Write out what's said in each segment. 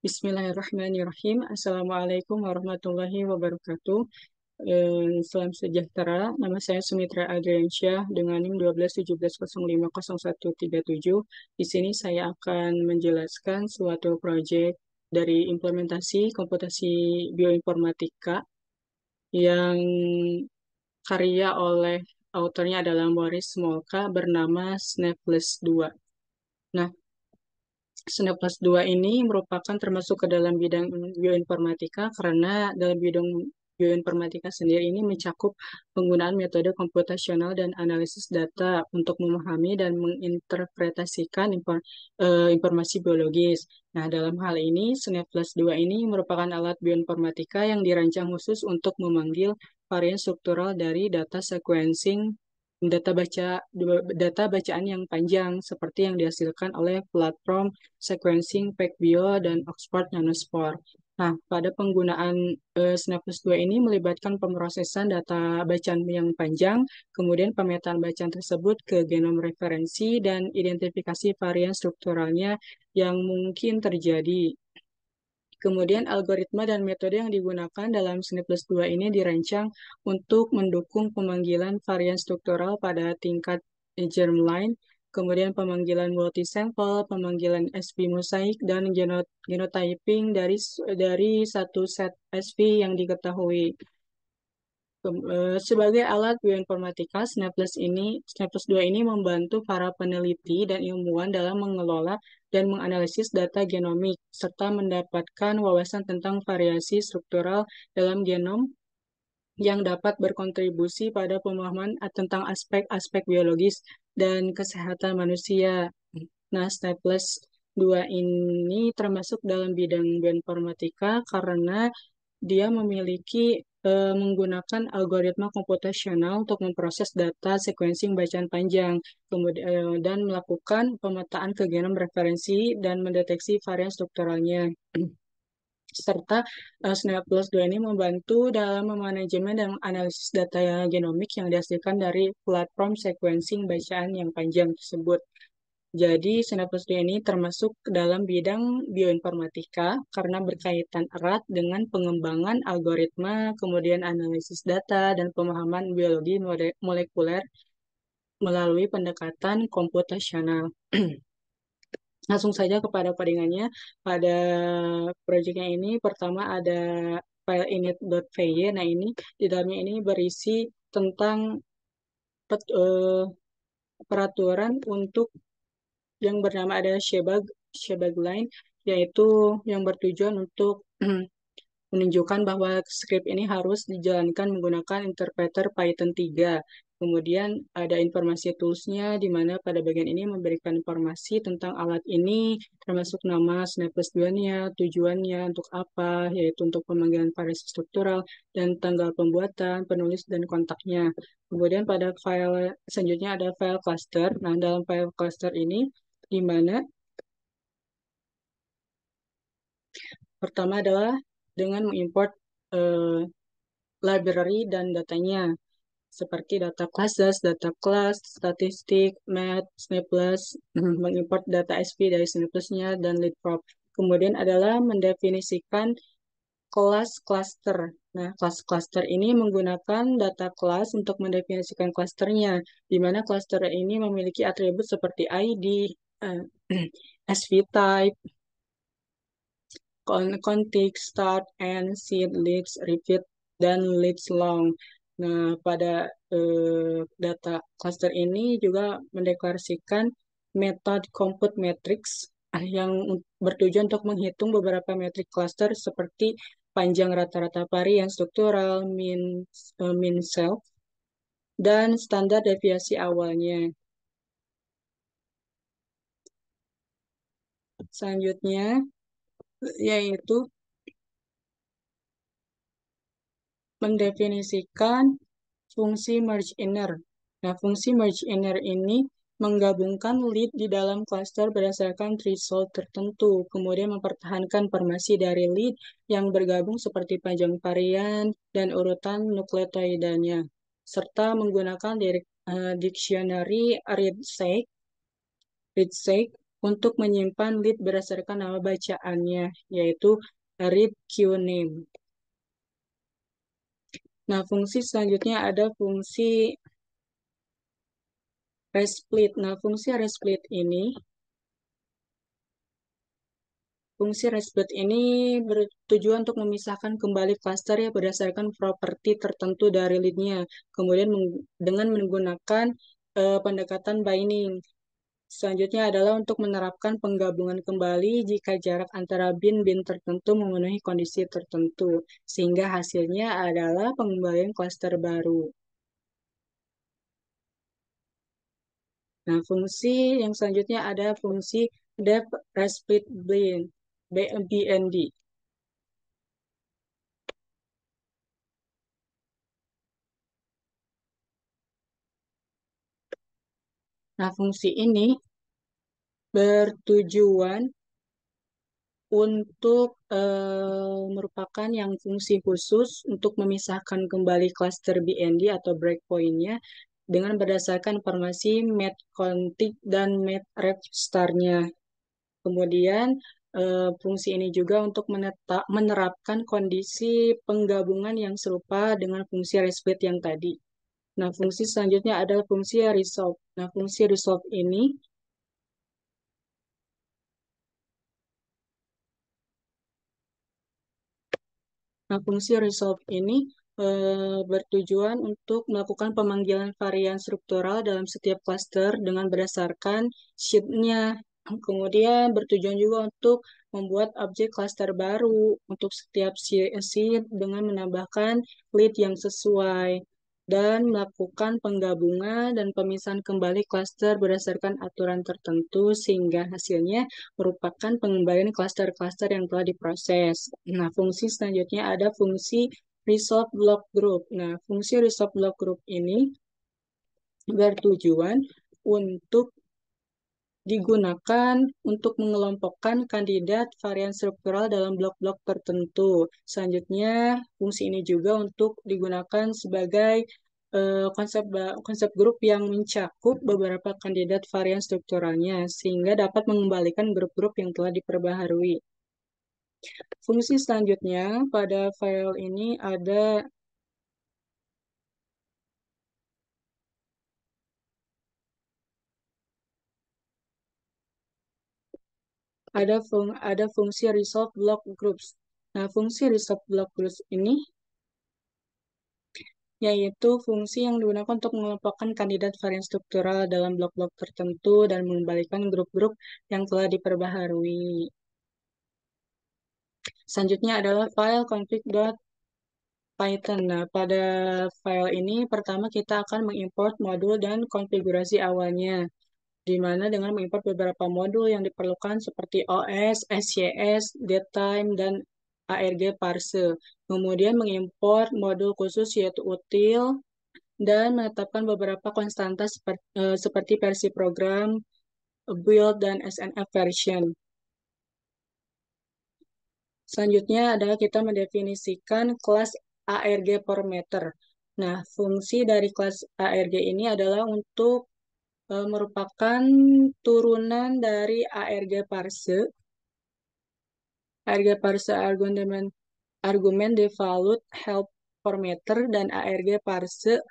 Bismillahirrahmanirrahim. Assalamualaikum warahmatullahi wabarakatuh. Salam sejahtera. Nama saya Sumitra Adriansyah dengan NIM 1217050137. Di sini saya akan menjelaskan suatu proyek dari implementasi komputasi bioinformatika yang karya oleh autornya adalah Morris Smolka bernama Snapless 2. Nah, Snapclass 2 ini merupakan termasuk ke dalam bidang bioinformatika karena dalam bidang bioinformatika sendiri ini mencakup penggunaan metode komputasional dan analisis data untuk memahami dan menginterpretasikan informasi biologis. Nah, dalam hal ini, Snapclass 2 ini merupakan alat bioinformatika yang dirancang khusus untuk memanggil varian struktural dari data sequencing data bacaan yang panjang seperti yang dihasilkan oleh platform sequencing PacBio dan Oxford Nanospore. Nah, pada penggunaan Synapse 2 ini melibatkan pemrosesan data bacaan yang panjang, kemudian pemetaan bacaan tersebut ke genom referensi dan identifikasi varian strukturalnya yang mungkin terjadi. Kemudian algoritma dan metode yang digunakan dalam Synapse 2 ini dirancang untuk mendukung pemanggilan varian struktural pada tingkat germline, kemudian pemanggilan multisample, pemanggilan SV mosaik, dan genotyping dari satu set SV yang diketahui. Sebagai alat bioinformatika, Synapse 2 ini membantu para peneliti dan ilmuwan dalam mengelola dan menganalisis data genomik, serta mendapatkan wawasan tentang variasi struktural dalam genom yang dapat berkontribusi pada pemahaman tentang aspek-aspek biologis dan kesehatan manusia. Nah, Staples 2 ini termasuk dalam bidang bioinformatika karena dia memiliki menggunakan algoritma komputasional untuk memproses data sequencing bacaan panjang, kemudian dan melakukan pemetaan ke genom referensi dan mendeteksi varian strukturalnya. Serta Snapclass 2 ini membantu dalam memanajemen dan analisis data genomik yang dihasilkan dari platform sequencing bacaan yang panjang tersebut. Jadi, Synapse 2 ini termasuk dalam bidang bioinformatika karena berkaitan erat dengan pengembangan algoritma, kemudian analisis data, dan pemahaman biologi molekuler melalui pendekatan komputasional. Langsung saja kepada codingannya. Pada proyeknya ini, pertama ada file init.py. Nah, ini di dalamnya ini berisi tentang peraturan untuk yang bernama ada Shebag line, yaitu yang bertujuan untuk menunjukkan bahwa script ini harus dijalankan menggunakan interpreter Python 3. Kemudian ada informasi toolsnya, di mana pada bagian ini memberikan informasi tentang alat ini, termasuk nama Synapse 2-nya, tujuannya, untuk apa, yaitu untuk pemanggilan variasi struktural, dan tanggal pembuatan, penulis, dan kontaknya. Kemudian pada file selanjutnya ada file cluster. Nah, dalam file cluster ini, di mana pertama adalah dengan mengimport eh, library dan datanya, seperti data classes, data class, statistik, math, Snapless, mengimport data SP dari Snapless-nya, dan leadprop. Kemudian adalah mendefinisikan kelas cluster. Nah, kelas cluster ini menggunakan data class untuk mendefinisikan clusternya, di mana cluster ini memiliki atribut seperti ID, eh, SV type, context, start, end, seed, leads, repeat, dan leads long. Nah, pada data cluster ini juga mendeklarasikan metode compute matrix yang bertujuan untuk menghitung beberapa metrik cluster seperti panjang rata-rata varian struktural, mean self, dan standar deviasi awalnya. Selanjutnya, yaitu mendefinisikan fungsi merge inner. Nah, fungsi merge inner ini menggabungkan lead di dalam cluster berdasarkan threshold tertentu, kemudian mempertahankan informasi dari lead yang bergabung seperti panjang varian dan urutan nukleotidanya, serta menggunakan dictionary readseek untuk menyimpan lead berdasarkan nama bacaannya, yaitu read queue name. Nah, fungsi selanjutnya ada fungsi resplit. Nah, fungsi resplit ini bertujuan untuk memisahkan kembali klaster ya berdasarkan properti tertentu dari lead-nya. Kemudian dengan menggunakan pendekatan binding. Selanjutnya adalah untuk menerapkan penggabungan kembali jika jarak antara bin-bin tertentu memenuhi kondisi tertentu, sehingga hasilnya adalah pengembalian klaster baru. Nah, fungsi yang selanjutnya ada fungsi dep resplit blind, BND. Nah, fungsi ini bertujuan untuk merupakan yang fungsi khusus untuk memisahkan kembali cluster BND atau breakpoint-nya dengan berdasarkan informasi met config dan met ref star-nya. Kemudian fungsi ini juga untuk menerapkan kondisi penggabungan yang serupa dengan fungsi resplit yang tadi. Nah, fungsi selanjutnya adalah fungsi resolve. Nah, fungsi resolve ini Nah, fungsi resolve ini bertujuan untuk melakukan pemanggilan varian struktural dalam setiap cluster dengan berdasarkan sheet-nya. Kemudian bertujuan juga untuk membuat objek cluster baru untuk setiap sheet dengan menambahkan lead yang sesuai dan melakukan penggabungan dan pemisahan kembali cluster berdasarkan aturan tertentu sehingga hasilnya merupakan pengembalian cluster-cluster yang telah diproses. Nah, fungsi selanjutnya ada fungsi resolve block group. Nah, fungsi resolve block group ini bertujuan untuk digunakan untuk mengelompokkan kandidat varian struktural dalam blok-blok tertentu. Selanjutnya, fungsi ini juga untuk digunakan sebagai konsep grup yang mencakup beberapa kandidat varian strukturalnya, sehingga dapat mengembalikan grup-grup yang telah diperbaharui. Fungsi selanjutnya pada file ini ada fungsi resolve block groups. Nah, fungsi resolve block groups ini yaitu fungsi yang digunakan untuk mengelompokkan kandidat varian struktural dalam blok-blok tertentu dan mengembalikan grup-grup yang telah diperbaharui. Selanjutnya adalah file config.python. Nah, pada file ini pertama kita akan mengimport modul dan konfigurasi awalnya, di mana dengan mengimport beberapa modul yang diperlukan seperti OS, SYS, datetime, dan ARG parse. Kemudian mengimport modul khusus yaitu util, dan menetapkan beberapa konstanta seperti versi program, build, dan SNF version. Selanjutnya adalah kita mendefinisikan kelas ARG parameter. Nah, fungsi dari kelas ARG ini adalah untuk merupakan turunan dari ARG parse argumen devalue help parameter, dan ARG parse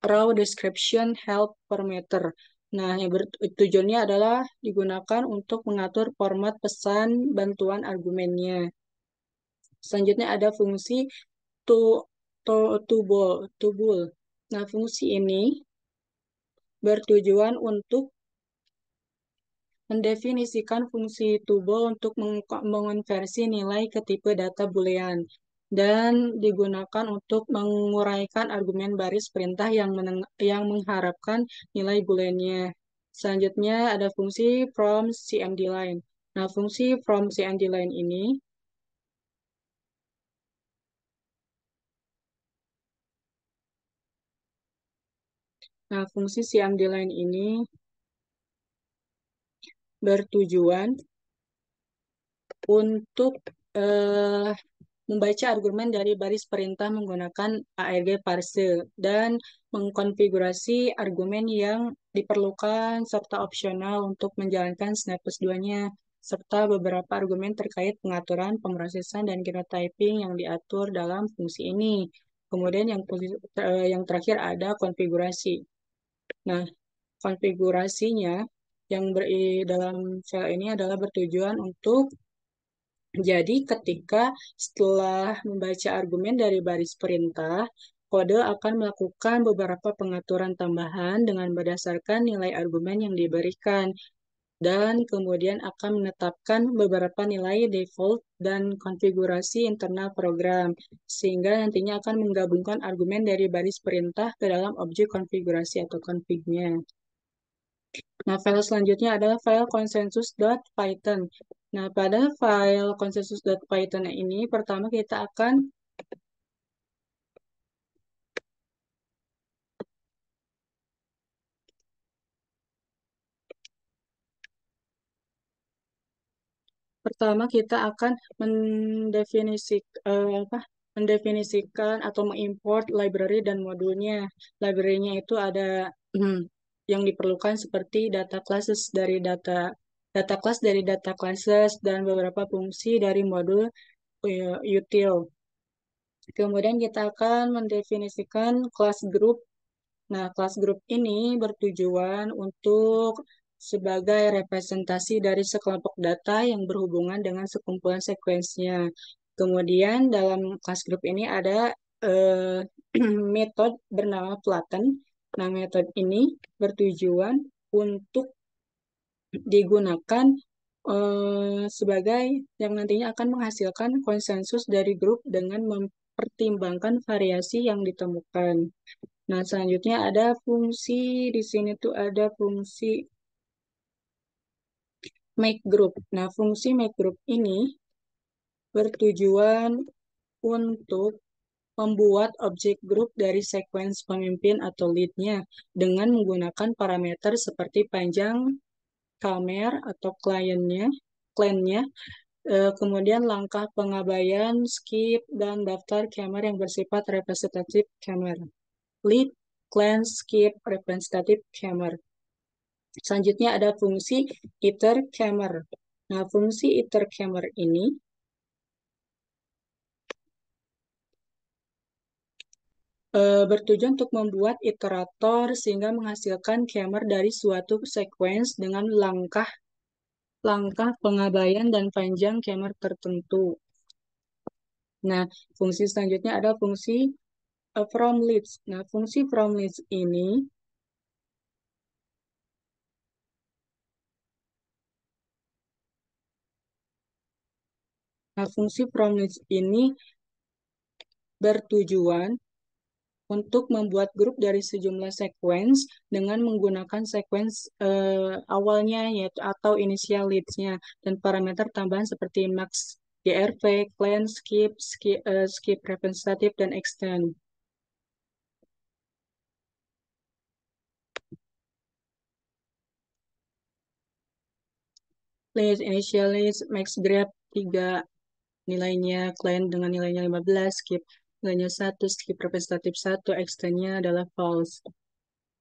raw description help parameter. Nah, yang tujuannya adalah digunakan untuk mengatur format pesan bantuan argumennya. Selanjutnya ada fungsi to, tubul. Nah, fungsi ini bertujuan untuk mendefinisikan fungsi tuple untuk mengonversi nilai ke tipe data boolean dan digunakan untuk menguraikan argumen baris perintah yang mengharapkan nilai booleannya. Selanjutnya ada fungsi from CMD line. Nah, fungsi from CMD line ini fungsi CMD line ini bertujuan untuk membaca argumen dari baris perintah menggunakan ARG parse dan mengkonfigurasi argumen yang diperlukan serta opsional untuk menjalankan Snaples 2-nya, serta beberapa argumen terkait pengaturan, pemrosesan, dan genotyping yang diatur dalam fungsi ini. Kemudian yang terakhir ada konfigurasi. Nah, konfigurasinya yang dalam file ini adalah bertujuan untuk jadi ketika setelah membaca argumen dari baris perintah, kode akan melakukan beberapa pengaturan tambahan dengan berdasarkan nilai argumen yang diberikan dan kemudian akan menetapkan beberapa nilai default dan konfigurasi internal program, sehingga nantinya akan menggabungkan argumen dari baris perintah ke dalam objek konfigurasi atau config-nya. Nah, file selanjutnya adalah file consensus.python. Nah, pada file consensus.python ini, pertama kita akan mendefinisikan atau mengimport library dan modulnya. Library-nya itu ada yang diperlukan seperti data class dari data classes dan beberapa fungsi dari modul util. Kemudian kita akan mendefinisikan kelas group. Nah, kelas group ini bertujuan untuk sebagai representasi dari sekelompok data yang berhubungan dengan sekumpulan sekuensinya. Kemudian dalam kelas group ini ada metode bernama flatten. Nah, metode ini bertujuan untuk digunakan sebagai yang nantinya akan menghasilkan konsensus dari grup dengan mempertimbangkan variasi yang ditemukan. Nah, selanjutnya ada fungsi, di sini tuh ada fungsi make group. Nah, fungsi make group ini bertujuan untuk membuat objek grup dari sequence pemimpin atau lead-nya dengan menggunakan parameter seperti panjang kamer atau kliennya, kemudian langkah pengabaian, skip, dan daftar kamer yang bersifat representatif kamer. Lead, clan, skip, representatif kamer. Selanjutnya ada fungsi iter_kamer. Nah, fungsi iter_kamer ini bertujuan untuk membuat iterator sehingga menghasilkan kamer dari suatu sequence dengan langkah pengabaian dan panjang kamer tertentu. Nah, fungsi selanjutnya ada fungsi from leads. Nah, fungsi from leads ini bertujuan untuk membuat grup dari sejumlah sequence dengan menggunakan sequence awalnya yaitu atau initial leads-nya dan parameter tambahan seperti max, grv, clan, skip representative, dan extend. List, initial list, max grab 3 nilainya, clan dengan nilainya 15, skip nilainya 1, skip representative 1, extendnya adalah false.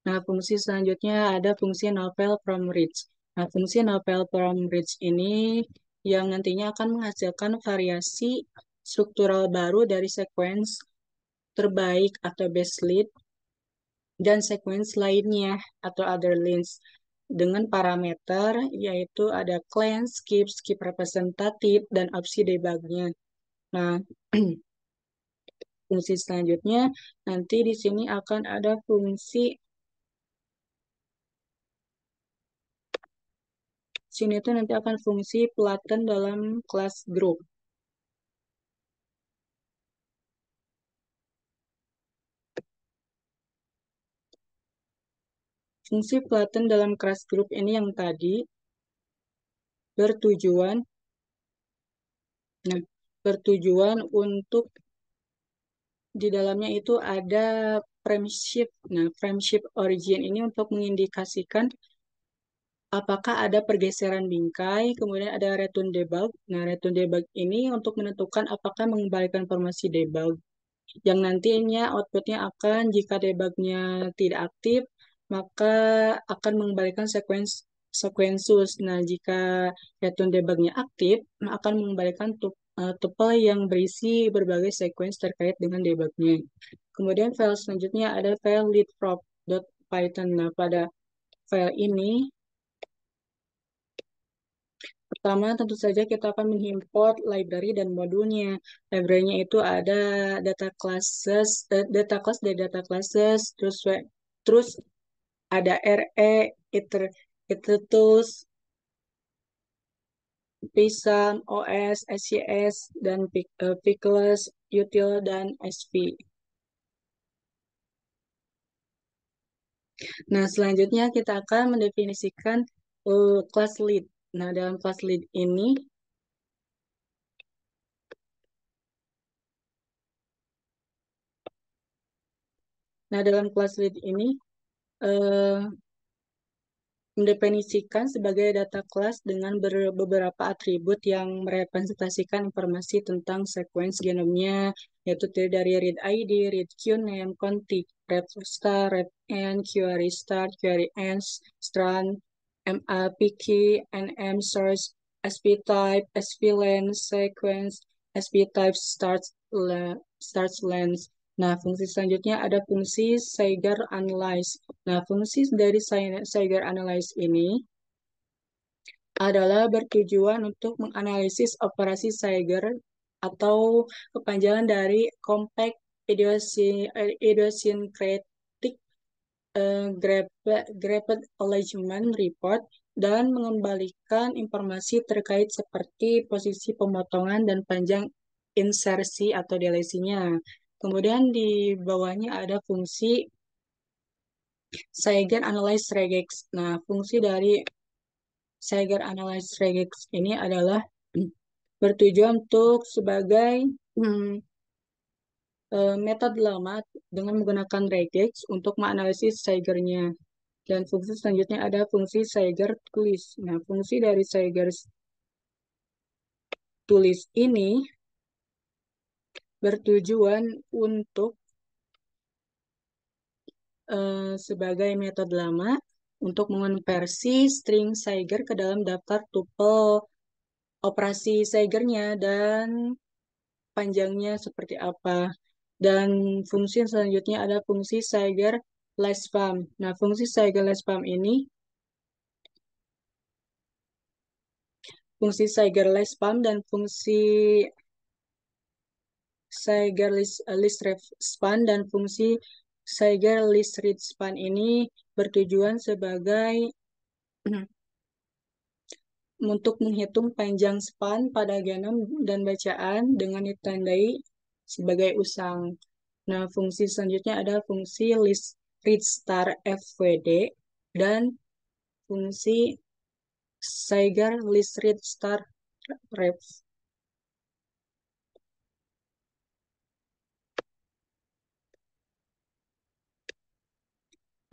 Nah, fungsi selanjutnya ada fungsi novel from reach. Nah, fungsi novel from reach ini yang nantinya akan menghasilkan variasi struktural baru dari sequence terbaik atau best lead dan sequence lainnya atau other leads dengan parameter yaitu ada clan, skip representatif, dan opsi debugnya. Nah, fungsi selanjutnya nanti di sini akan ada fungsi sini tuh nanti akan fungsi flatten dalam kelas group. Fungsi flatten dalam kelas group ini yang tadi bertujuan bertujuan untuk di dalamnya itu ada frame shift. Nah, frame shift origin ini untuk mengindikasikan apakah ada pergeseran bingkai, kemudian ada return debug. Nah, return debug ini untuk menentukan apakah mengembalikan informasi debug. Yang nantinya outputnya akan, jika debugnya tidak aktif, maka akan mengembalikan sequensus. Nah, jika return debugnya aktif, akan mengembalikan tuple yang berisi berbagai sequence terkait dengan debugnya. Kemudian file selanjutnya ada file leadprop.python. Nah, pada file ini, pertama tentu saja kita akan mengimport library dan modulnya. Library-nya itu ada data class dari data classes, terus ada RE, iter tools, PSAM, OS, SCS, dan Pickles, Util, dan SV. Nah, selanjutnya kita akan mendefinisikan class lead. Nah, dalam class lead ini, dalam class lead ini eh, mendefinisikan sebagai data kelas dengan beberapa atribut yang merepresentasikan informasi tentang sequence genomnya, yaitu terdiri dari read ID, read qname, config, read star, read end, query start, query ends, strand, MAPK, NM source, SP type, SP length, sequence, SP type starts length. Nah, fungsi selanjutnya ada fungsi Zeiger Analyze. Nah, fungsi dari Zeiger Analyze ini adalah bertujuan untuk menganalisis operasi Zeiger atau kepanjangan dari Compact Idiosyncratic Graphed Alignment Report dan mengembalikan informasi terkait seperti posisi pemotongan dan panjang insersi atau delesinya. Kemudian di bawahnya ada fungsi Zeiger Analyze Regex. Nah, fungsi dari Zeiger Analyze Regex ini adalah bertujuan untuk sebagai metode lama dengan menggunakan regex untuk menganalisis Zeigernya. Dan fungsi selanjutnya ada fungsi Zeiger tulis. Nah, fungsi dari Zeiger tulis ini bertujuan untuk sebagai metode lama untuk mengonversi string Zeiger ke dalam daftar tuple operasi Zeigernya dan panjangnya seperti apa. Dan fungsi selanjutnya ada fungsi Zeiger lessPam. Nah, fungsi Zeiger lessPam ini, fungsi Zeiger lessPam dan fungsi Zeiger list ref span dan fungsi Zeiger list read span ini bertujuan sebagai untuk menghitung panjang span pada genom dan bacaan dengan ditandai sebagai usang. Nah, fungsi selanjutnya ada fungsi list read star fwd dan fungsi Zeiger list read star ref.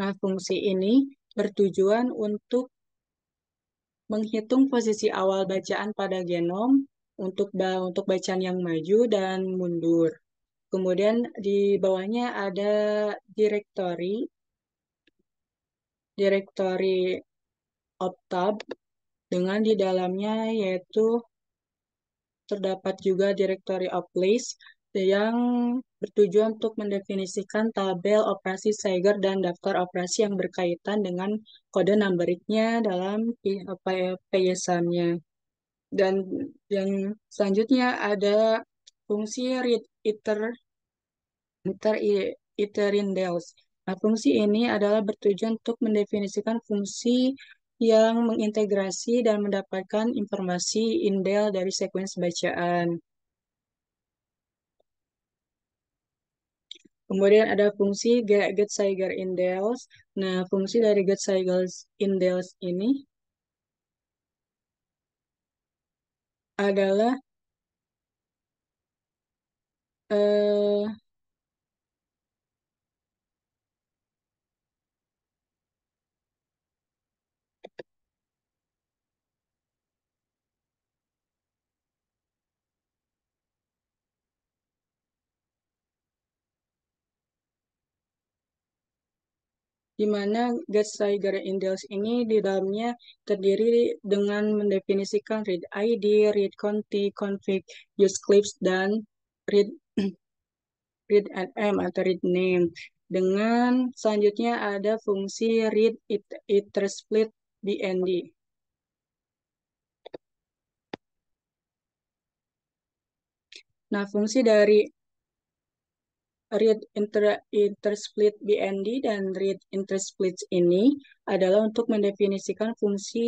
Nah, fungsi ini bertujuan untuk menghitung posisi awal bacaan pada genom untuk bacaan yang maju dan mundur. Kemudian di bawahnya ada directory optab dengan di dalamnya yaitu terdapat juga directory of list yang bertujuan untuk mendefinisikan tabel operasi Zeiger dan daftar operasi yang berkaitan dengan kode numbericnya dalam PYSAN-nya. Dan yang selanjutnya ada fungsi read iterindels. Nah, fungsi ini adalah bertujuan untuk mendefinisikan fungsi yang mengintegrasi dan mendapatkan informasi indel dari sekuens bacaan. Kemudian ada fungsi getSeigerIndels. Nah, fungsi dari getSeigerIndels ini adalah eh, di mana GetTrigger Index ini di dalamnya terdiri dengan mendefinisikan read ID, read config, config use clips, dan read read name atau read name. Dengan selanjutnya ada fungsi read iter split bnd. Nah, fungsi dari read intersplit BND dan read intersplit ini adalah untuk mendefinisikan fungsi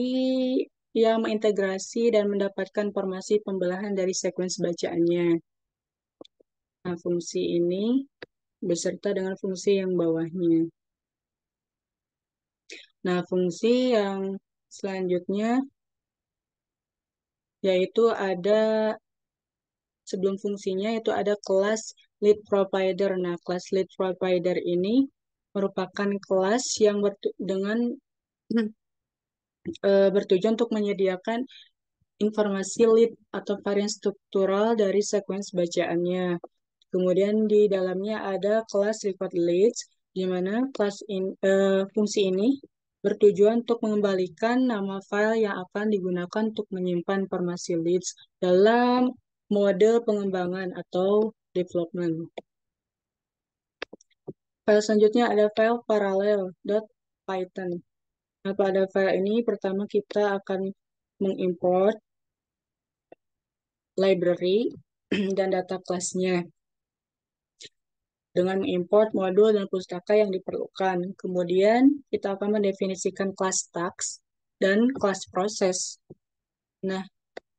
yang mengintegrasi dan mendapatkan informasi pembelahan dari sequence bacaannya. Nah, fungsi ini beserta dengan fungsi yang bawahnya. Nah, fungsi yang selanjutnya yaitu ada sebelum fungsinya itu ada kelas lead provider. Nah, kelas lead provider ini merupakan kelas yang dengan bertujuan untuk menyediakan informasi lead atau varian struktural dari sequence bacaannya. Kemudian di dalamnya ada kelas record leads, di mana fungsi ini bertujuan untuk mengembalikan nama file yang akan digunakan untuk menyimpan informasi leads dalam mode pengembangan atau development. File selanjutnya ada file parallel.python. Nah, pada file ini pertama kita akan mengimport library dan data kelasnya dengan mengimport modul dan pustaka yang diperlukan. Kemudian kita akan mendefinisikan kelas task dan kelas proses. Nah,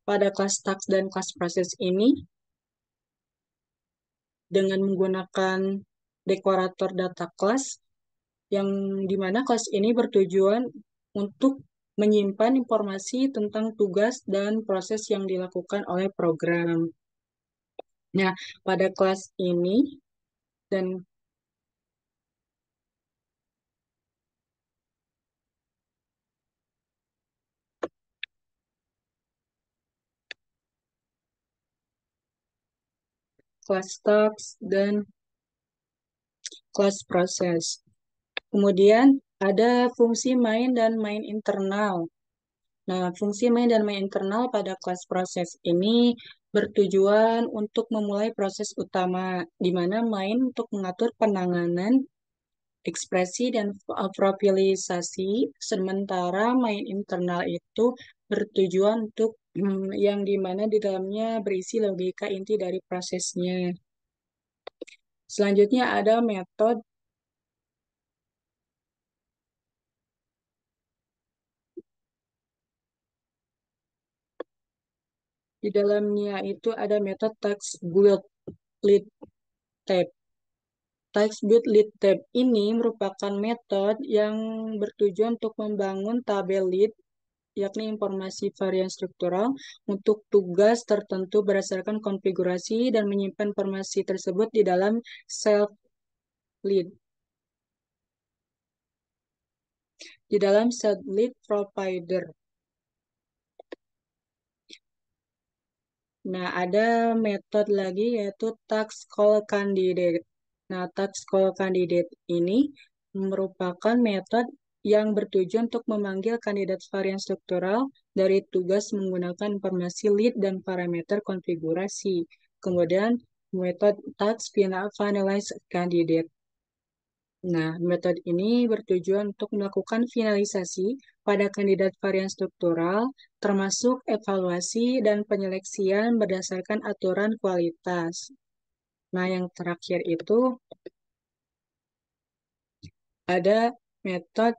pada kelas task dan kelas proses ini dengan menggunakan dekorator data kelas yang dimana kelas ini bertujuan untuk menyimpan informasi tentang tugas dan proses yang dilakukan oleh program. Nah, pada kelas ini dan kelas task dan kelas proses. Kemudian ada fungsi main dan main internal. Nah, fungsi main dan main internal pada kelas proses ini bertujuan untuk memulai proses utama, di mana main untuk mengatur penanganan, ekspresi, dan profilisasi, sementara main internal itu bertujuan untuk yang dimana di dalamnya berisi logika inti dari prosesnya. Selanjutnya ada metode. Di dalamnya itu ada metode text build lead tab. Text build lead tab ini merupakan metode yang bertujuan untuk membangun tabel lead, yakni informasi varian struktural, untuk tugas tertentu berdasarkan konfigurasi dan menyimpan informasi tersebut di dalam self lead. Di dalam self lead provider. Nah, ada metode lagi yaitu task call candidate. Nah, task call candidate ini merupakan metode yang bertujuan untuk memanggil kandidat varian struktural dari tugas menggunakan informasi lead dan parameter konfigurasi. Kemudian, metode task finalize candidate. Nah, metode ini bertujuan untuk melakukan finalisasi pada kandidat varian struktural, termasuk evaluasi dan penyeleksian berdasarkan aturan kualitas. Nah, yang terakhir itu ada metode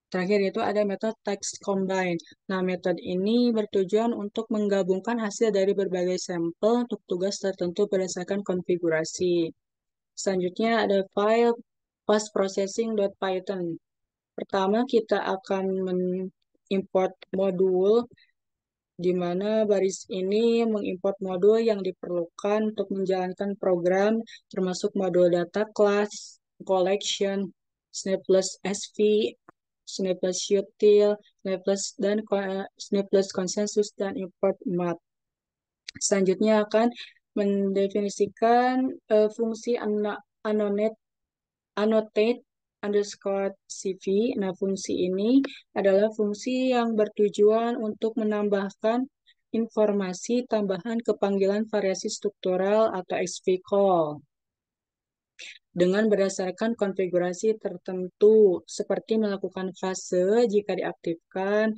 Terakhir itu ada metode text combine. Nah, metode ini bertujuan untuk menggabungkan hasil dari berbagai sampel untuk tugas tertentu berdasarkan konfigurasi. Selanjutnya ada file postprocessing.python. Pertama, kita akan mengimport modul, di mana baris ini mengimport modul yang diperlukan untuk menjalankan program, termasuk modul data class, collection, Snapless SV, Snapless util, Snapless consensus, dan import math. Selanjutnya akan mendefinisikan fungsi annotate underscore CV. Nah, fungsi ini adalah fungsi yang bertujuan untuk menambahkan informasi tambahan ke panggilan variasi struktural atau XV call dengan berdasarkan konfigurasi tertentu, seperti melakukan fase jika diaktifkan,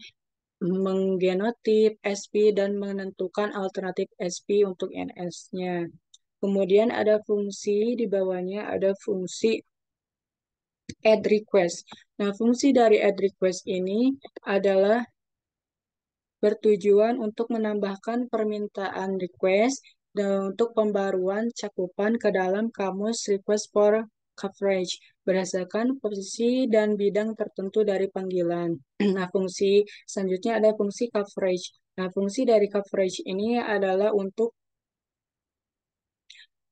menggenotip SP, dan menentukan alternatif SP untuk NS-nya. Kemudian ada fungsi di bawahnya, ada fungsi add request. Nah, fungsi dari add request ini adalah bertujuan untuk menambahkan permintaan request dan untuk pembaruan cakupan ke dalam kamus request for coverage berdasarkan posisi dan bidang tertentu dari panggilan. Nah, fungsi selanjutnya ada fungsi coverage. Nah, fungsi dari coverage ini adalah untuk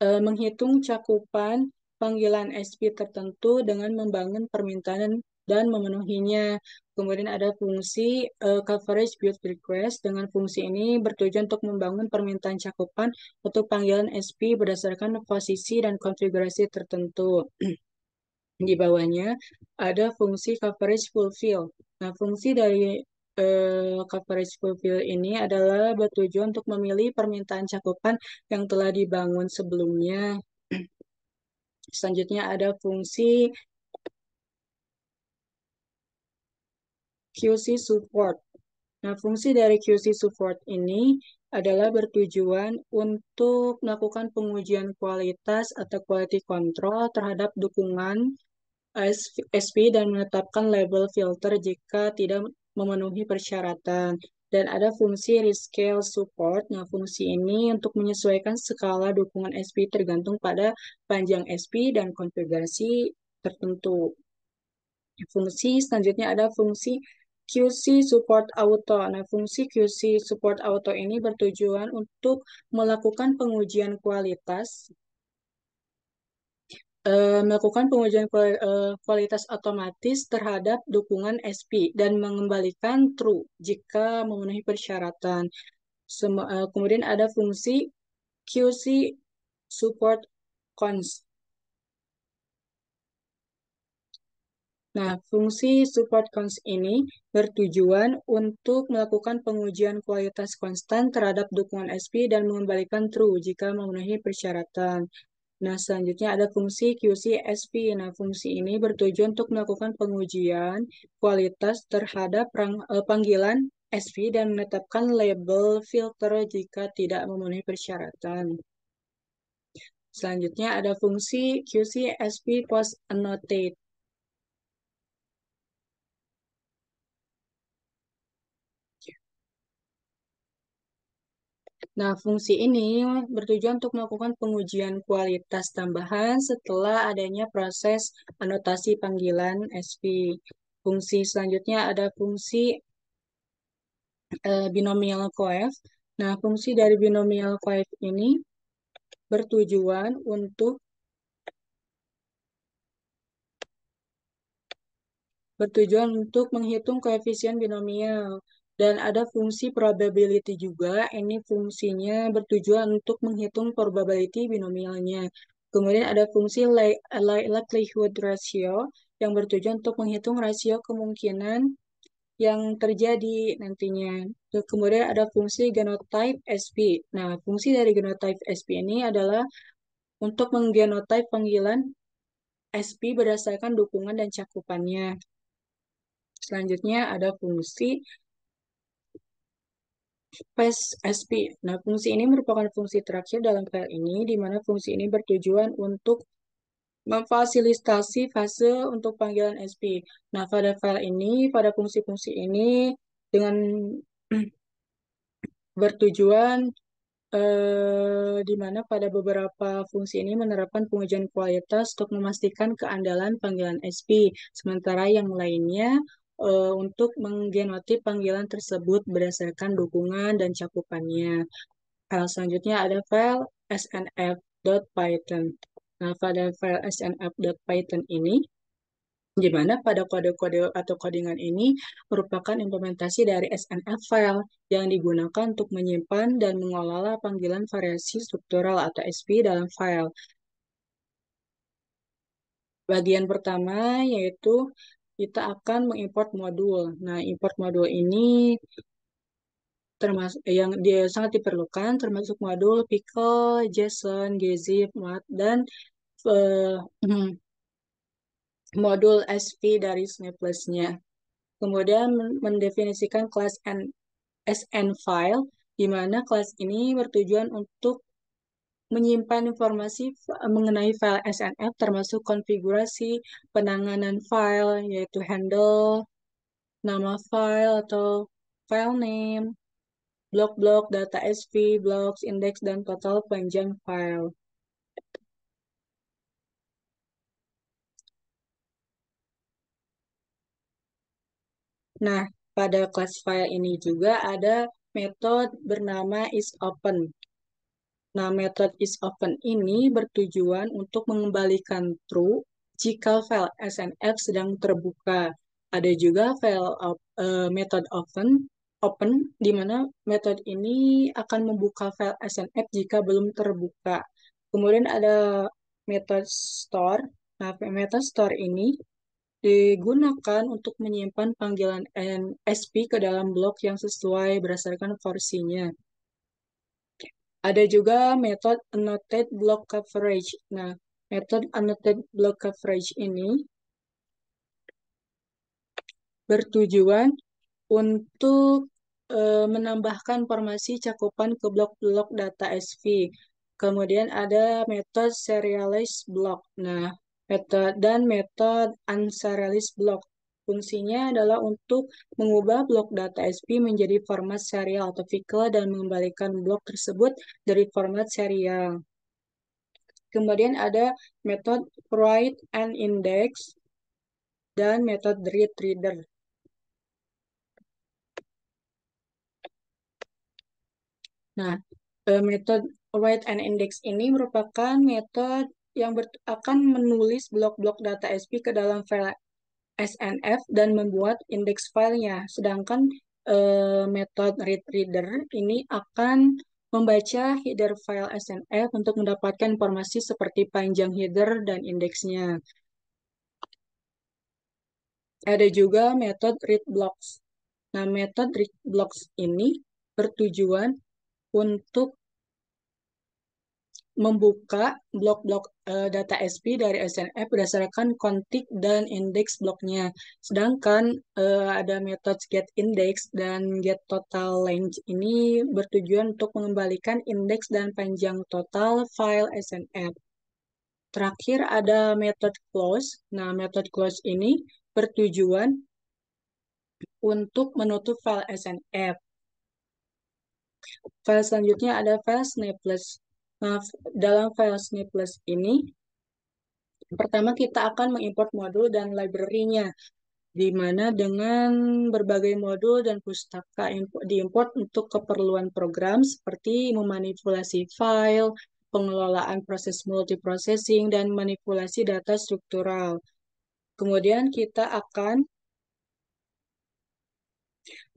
menghitung cakupan panggilan SP tertentu dengan membangun permintaan dan memenuhinya. Kemudian ada fungsi coverage build request. Dengan fungsi ini bertujuan untuk membangun permintaan cakupan untuk panggilan SP berdasarkan posisi dan konfigurasi tertentu. Di bawahnya ada fungsi coverage fulfill. Nah, fungsi dari coverage fulfill ini adalah bertujuan untuk memilih permintaan cakupan yang telah dibangun sebelumnya. Selanjutnya ada fungsi QC support. Nah, fungsi dari QC support ini adalah bertujuan untuk melakukan pengujian kualitas atau quality control terhadap dukungan SP dan menetapkan label filter jika tidak memenuhi persyaratan. Dan ada fungsi rescale support. Nah, fungsi ini untuk menyesuaikan skala dukungan SP tergantung pada panjang SP dan konfigurasi tertentu. Fungsi selanjutnya ada fungsi QC support auto. Nah, fungsi QC support auto ini bertujuan untuk melakukan pengujian kualitas kualitas otomatis terhadap dukungan SP dan mengembalikan true jika memenuhi persyaratan. Kemudian ada fungsi QC support cons. Nah, fungsi support cons ini bertujuan untuk melakukan pengujian kualitas konstan terhadap dukungan SP dan mengembalikan true jika memenuhi persyaratan. Nah, selanjutnya ada fungsi QC-SP. Nah, fungsi ini bertujuan untuk melakukan pengujian kualitas terhadap panggilan SP dan menetapkan label filter jika tidak memenuhi persyaratan. Selanjutnya ada fungsi QC-SP post annotate. Nah, fungsi ini bertujuan untuk melakukan pengujian kualitas tambahan setelah adanya proses anotasi panggilan SP. Fungsi selanjutnya ada fungsi binomial coef. Nah, fungsi dari binomial coef ini bertujuan untuk menghitung koefisien binomial. Dan ada fungsi probability juga. Ini fungsinya bertujuan untuk menghitung probability binomialnya. Kemudian ada fungsi likelihood ratio yang bertujuan untuk menghitung rasio kemungkinan yang terjadi nantinya. Kemudian ada fungsi genotype SP. Nah, fungsi dari genotype SP ini adalah untuk menggenotype panggilan SP berdasarkan dukungan dan cakupannya. Selanjutnya ada fungsi PES SP. Nah, fungsi ini merupakan fungsi terakhir dalam file ini, di mana fungsi ini bertujuan untuk memfasilitasi fase untuk panggilan SP. Nah, pada file ini, pada fungsi-fungsi ini, dengan bertujuan di mana pada beberapa fungsi ini menerapkan pengujian kualitas untuk memastikan keandalan panggilan SP, sementara yang lainnya untuk menggenotip panggilan tersebut berdasarkan dukungan dan cakupannya. File selanjutnya ada file snf.python. Nah, pada file snf.python ini di mana pada kode-kode atau codingan ini merupakan implementasi dari SNF file yang digunakan untuk menyimpan dan mengelola panggilan variasi struktural atau SP dalam file. Bagian pertama yaitu kita akan mengimport modul. Nah, import modul ini termasuk yang dia sangat diperlukan termasuk modul pickle, JSON, gzip, mat, dan eh, modul SP dari Snapless-nya. Kemudian mendefinisikan kelas SN file, di mana kelas ini bertujuan untuk menyimpan informasi mengenai file SNF termasuk konfigurasi, penanganan file, yaitu handle, nama file atau file name, blok-blok, data SV, blocks, index, dan total panjang file. Nah, pada kelas file ini juga ada metode bernama isOpen. Nah, metode isOpen ini bertujuan untuk mengembalikan true jika file SNF sedang terbuka. Ada juga metode open, di mana metode ini akan membuka file SNF jika belum terbuka. Kemudian ada metode store. Nah, metode store ini digunakan untuk menyimpan panggilan NSP ke dalam blok yang sesuai berdasarkan porsinya. Ada juga metode annotated block coverage. Nah, metode annotated block coverage ini bertujuan untuk menambahkan informasi cakupan ke blok-blok data SV. Kemudian ada metode serialized block. Nah, metode unserialized block. Fungsinya adalah untuk mengubah blok data SP menjadi format serial atau Fickle dan mengembalikan blok tersebut dari format serial. Kemudian ada metode write and index dan metode read reader. Nah, metode write and index ini merupakan metode yang akan menulis blok-blok data SP ke dalam file SNF dan membuat indeks filenya. Sedangkan metode read reader ini akan membaca header file SNF untuk mendapatkan informasi seperti panjang header dan indeksnya. Ada juga metode read blocks. Nah, metode read blocks ini bertujuan untuk membuka blok-blok data SP dari SNF berdasarkan kontik dan indeks bloknya. Sedangkan ada metode getIndex dan getTotalLength ini bertujuan untuk mengembalikan indeks dan panjang total file SNF. Terakhir ada metode close. Nah, metode close ini bertujuan untuk menutup file SNF. File selanjutnya ada file Snapless. Nah, dalam file Snapless ini, pertama kita akan mengimport modul dan library-nya, di mana dengan berbagai modul dan pustaka diimport untuk keperluan program seperti memanipulasi file, pengelolaan proses multiprocessing, dan manipulasi data struktural. Kemudian kita akan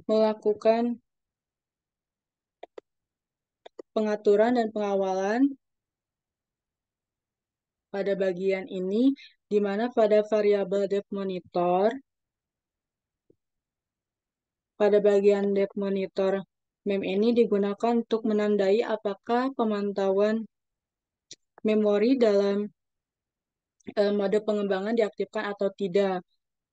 melakukan pengaturan dan pengawalan pada bagian ini, di mana pada variabel depth monitor, pada bagian depth monitor, mem ini digunakan untuk menandai apakah pemantauan memori dalam mode pengembangan diaktifkan atau tidak.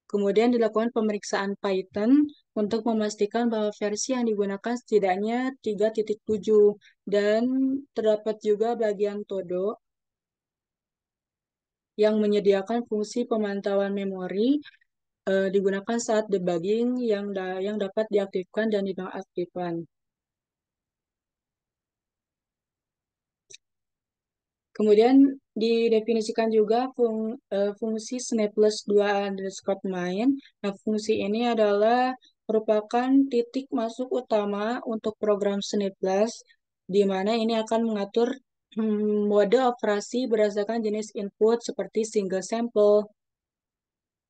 Kemudian dilakukan pemeriksaan Python untuk memastikan bahwa versi yang digunakan setidaknya 3.7 dan terdapat juga bagian todo yang menyediakan fungsi pemantauan memori digunakan saat debugging yang dapat diaktifkan dan dinonaktifkan. Kemudian didefinisikan juga fungsi snapless 2 underscore main. Nah, fungsi ini adalah merupakan titik masuk utama untuk program snapless, di mana ini akan mengatur mode operasi berdasarkan jenis input seperti single sample,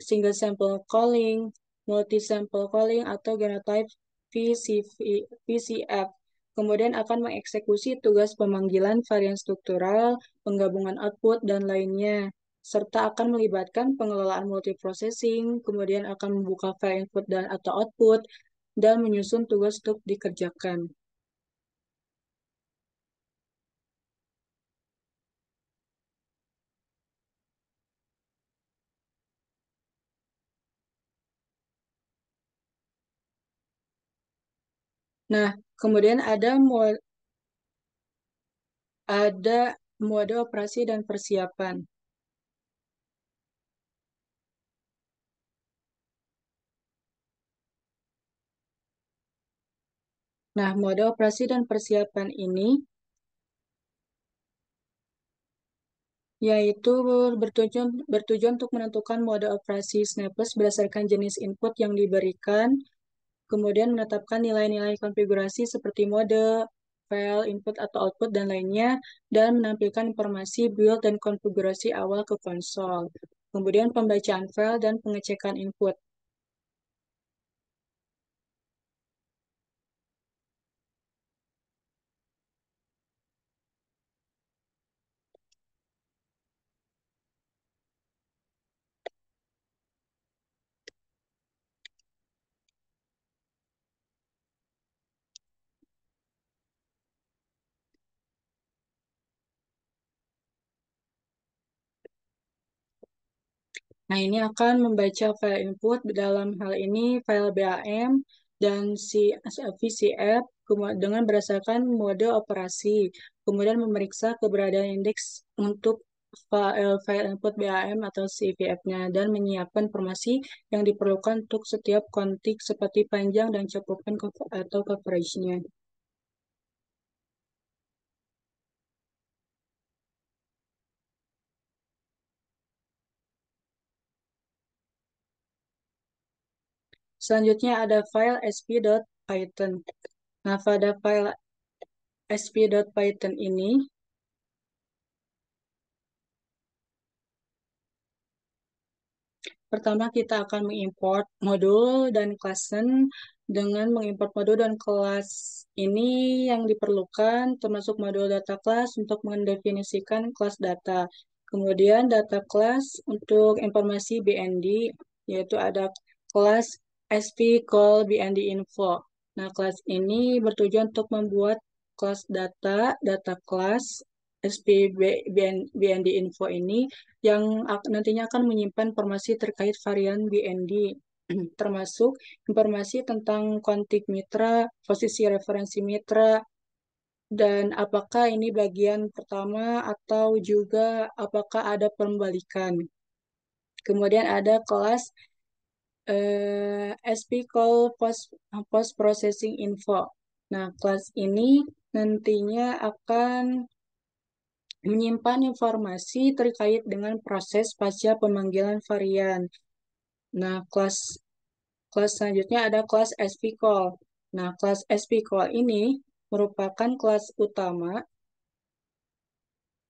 single sample calling, multi sample calling, atau genotype VCF. Kemudian akan mengeksekusi tugas pemanggilan varian struktural, penggabungan output, dan lainnya, serta akan melibatkan pengelolaan multiprocessing, kemudian akan membuka file input dan atau output, dan menyusun tugas untuk dikerjakan. Nah, kemudian ada mode operasi dan persiapan. Nah, mode operasi dan persiapan ini yaitu bertujuan untuk menentukan mode operasi Snapless berdasarkan jenis input yang diberikan, kemudian menetapkan nilai-nilai konfigurasi seperti mode, file, input atau output, dan lainnya, dan menampilkan informasi build dan konfigurasi awal ke konsol. Kemudian pembacaan file dan pengecekan input. Nah, ini akan membaca file input, dalam hal ini file BAM dan VCF dengan berdasarkan mode operasi. Kemudian memeriksa keberadaan indeks untuk file input BAM atau CVF-nya dan menyiapkan informasi yang diperlukan untuk setiap konfig seperti panjang dan cakupan atau coverage-nya. Selanjutnya ada file sp.python. Nah, pada file sp.python ini, pertama kita akan mengimport modul dan klasen. Dengan mengimport modul dan kelas ini yang diperlukan termasuk modul data class untuk mendefinisikan kelas data. Kemudian data class untuk informasi BND, yaitu ada kelas sp call BND info. Nah, kelas ini bertujuan untuk membuat kelas data class BND info ini yang nantinya akan menyimpan informasi terkait varian BND, termasuk informasi tentang konfig mitra, posisi referensi mitra, dan apakah ini bagian pertama atau juga apakah ada pembalikan. Kemudian ada kelas SP call post processing info. Nah, kelas ini nantinya akan menyimpan informasi terkait dengan proses pasca pemanggilan varian. Nah, kelas selanjutnya ada kelas SPCall. Nah, kelas SPCall ini merupakan kelas utama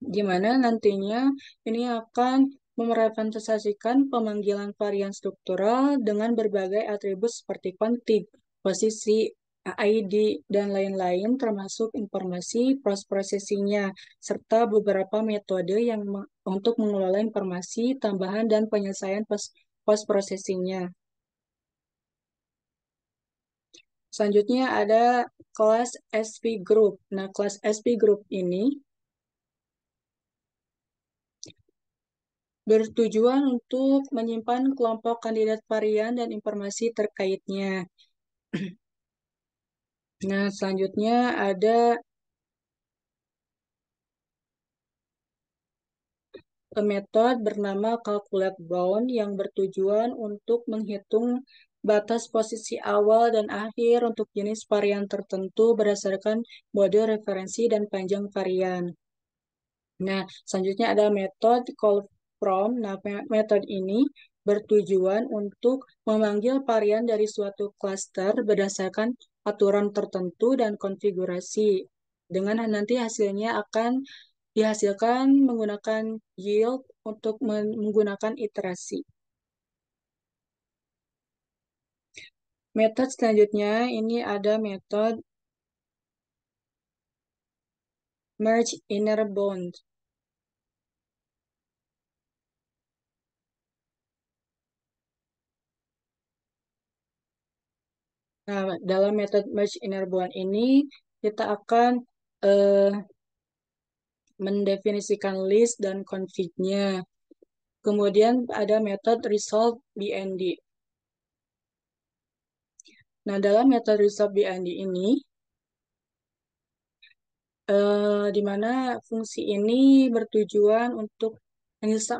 di mana nantinya ini akan merepresentasikan pemanggilan varian struktural dengan berbagai atribut seperti konfig, posisi, ID, dan lain-lain termasuk informasi post-processingnya, serta beberapa metode yang untuk mengelola informasi tambahan dan penyelesaian post-processingnya. Selanjutnya ada kelas SP Group. Nah, kelas SP Group ini bertujuan untuk menyimpan kelompok kandidat varian dan informasi terkaitnya. Nah, selanjutnya ada metode bernama calculate bound yang bertujuan untuk menghitung batas posisi awal dan akhir untuk jenis varian tertentu berdasarkan mode referensi dan panjang varian. Nah, selanjutnya ada metode call from. Nah, metode ini bertujuan untuk memanggil varian dari suatu klaster berdasarkan aturan tertentu dan konfigurasi. Dengan nanti hasilnya akan dihasilkan menggunakan yield untuk menggunakan iterasi. Metode selanjutnya ini ada metode merge inner bound. Nah, dalam metode merge inner bound ini kita akan eh, mendefinisikan list dan config-nya. Kemudian ada metode resolve BND. Nah, dalam metode resolve BND ini, di mana fungsi ini bertujuan untuk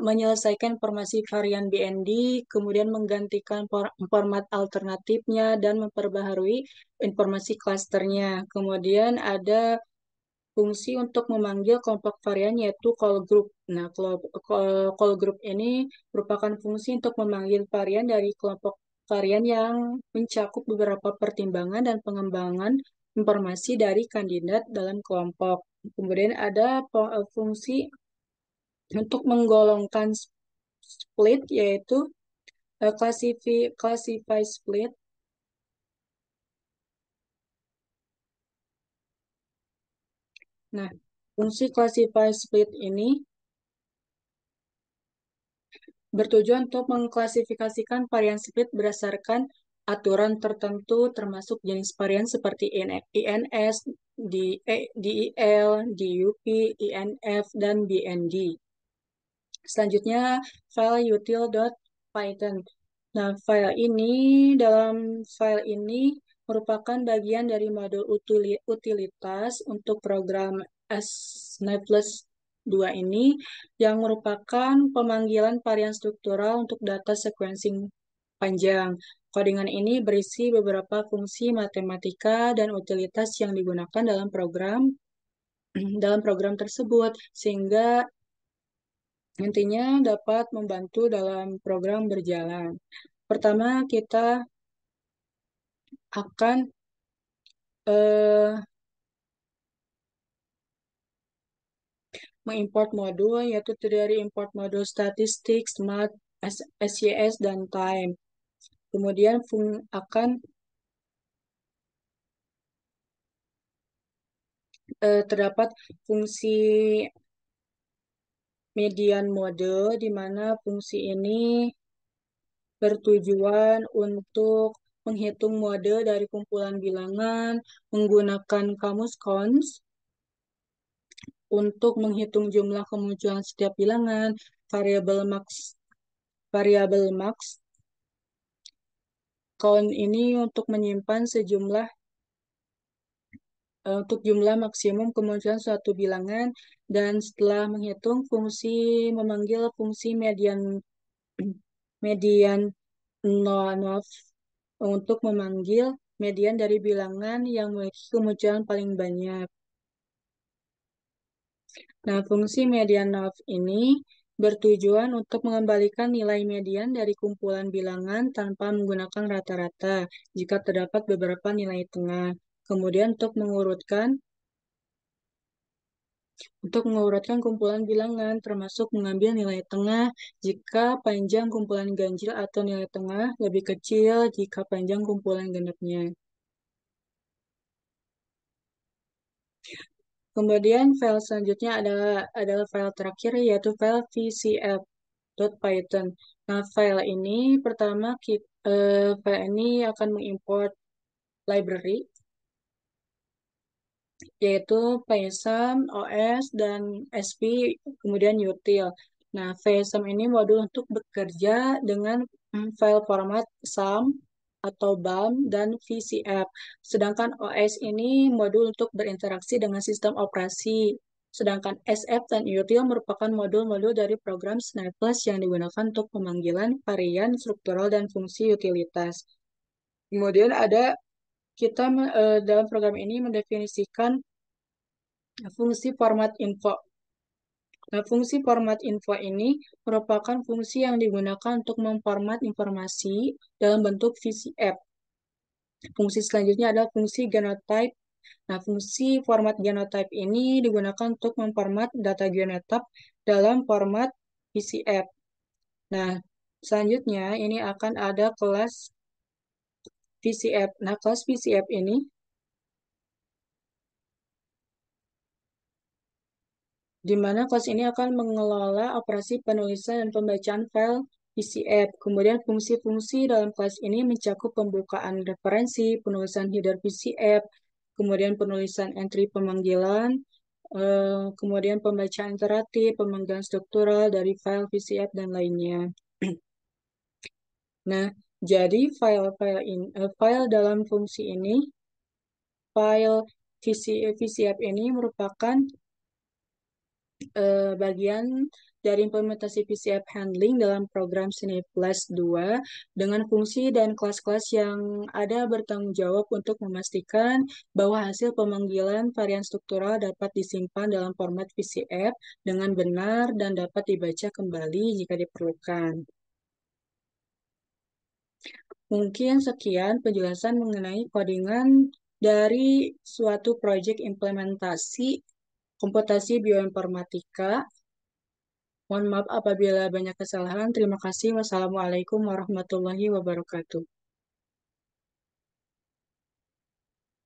menyelesaikan informasi varian BND, kemudian menggantikan format alternatifnya, dan memperbaharui informasi klasternya. Kemudian ada fungsi untuk memanggil kelompok varian yaitu call group. Nah, call group ini merupakan fungsi untuk memanggil varian dari kelompok varian yang mencakup beberapa pertimbangan dan pengembangan informasi dari kandidat dalam kelompok. Kemudian ada fungsi untuk menggolongkan split yaitu classify split. Nah, fungsi classify split ini bertujuan untuk mengklasifikasikan varian split berdasarkan aturan tertentu termasuk jenis varian seperti INS, DIL, DUP, INF, dan BND. Selanjutnya, file util.python. Nah, dalam file ini merupakan bagian dari modul utilitas untuk program SNAPLES 2 ini yang merupakan pemanggilan varian struktural untuk data sequencing panjang. Codingan ini berisi beberapa fungsi matematika dan utilitas yang digunakan dalam program tersebut sehingga nantinya dapat membantu dalam program berjalan. Pertama, kita akan eh, mengimport modul, yaitu dari import modul statistik, smart, SYS, dan time. Kemudian akan terdapat fungsi median mode, di mana fungsi ini bertujuan untuk menghitung mode dari kumpulan bilangan menggunakan kamus cons untuk menghitung jumlah kemunculan setiap bilangan, variabel max count ini untuk menyimpan untuk jumlah maksimum kemunculan suatu bilangan, dan setelah menghitung fungsi memanggil fungsi median median NOV untuk memanggil median dari bilangan yang memiliki kemunculan paling banyak. Nah, fungsi median NOV ini bertujuan untuk mengembalikan nilai median dari kumpulan bilangan tanpa menggunakan rata-rata jika terdapat beberapa nilai tengah. Kemudian untuk mengurutkan kumpulan bilangan termasuk mengambil nilai tengah jika panjang kumpulan ganjil atau nilai tengah lebih kecil jika panjang kumpulan genapnya. Kemudian file selanjutnya adalah file terakhir yaitu file vcf.python. Nah, file ini akan mengimport library yaitu PySum, OS, dan SP, kemudian util. Nah, PySum ini modul untuk bekerja dengan file format SUM atau BAM dan VCF. Sedangkan OS ini modul untuk berinteraksi dengan sistem operasi. Sedangkan SF dan util merupakan modul-modul dari program Snapless yang digunakan untuk pemanggilan varian struktural dan fungsi utilitas. Kemudian kita dalam program ini mendefinisikan fungsi format info. Nah, fungsi format info ini merupakan fungsi yang digunakan untuk memformat informasi dalam bentuk VCF. Fungsi selanjutnya adalah fungsi genotype. Nah, fungsi format genotype ini digunakan untuk memformat data genotype dalam format VCF. Nah, selanjutnya ini akan ada kelas VCF. Nah, kelas VCF ini di mana kelas ini akan mengelola operasi penulisan dan pembacaan file VCF. Kemudian fungsi-fungsi dalam kelas ini mencakup pembukaan referensi, penulisan header VCF, kemudian penulisan entry pemanggilan, kemudian pembacaan iteratif, pemanggilan struktural dari file VCF, dan lainnya. Nah, jadi file dalam fungsi ini, file VCF ini merupakan bagian dari implementasi VCF handling dalam program Cineplex 2 dengan fungsi dan kelas-kelas yang ada bertanggung jawab untuk memastikan bahwa hasil pemanggilan varian struktural dapat disimpan dalam format VCF dengan benar dan dapat dibaca kembali jika diperlukan. Mungkin sekian penjelasan mengenai codingan dari suatu proyek implementasi komputasi bioinformatika. Mohon maaf apabila banyak kesalahan. Terima kasih. Wassalamualaikum warahmatullahi wabarakatuh.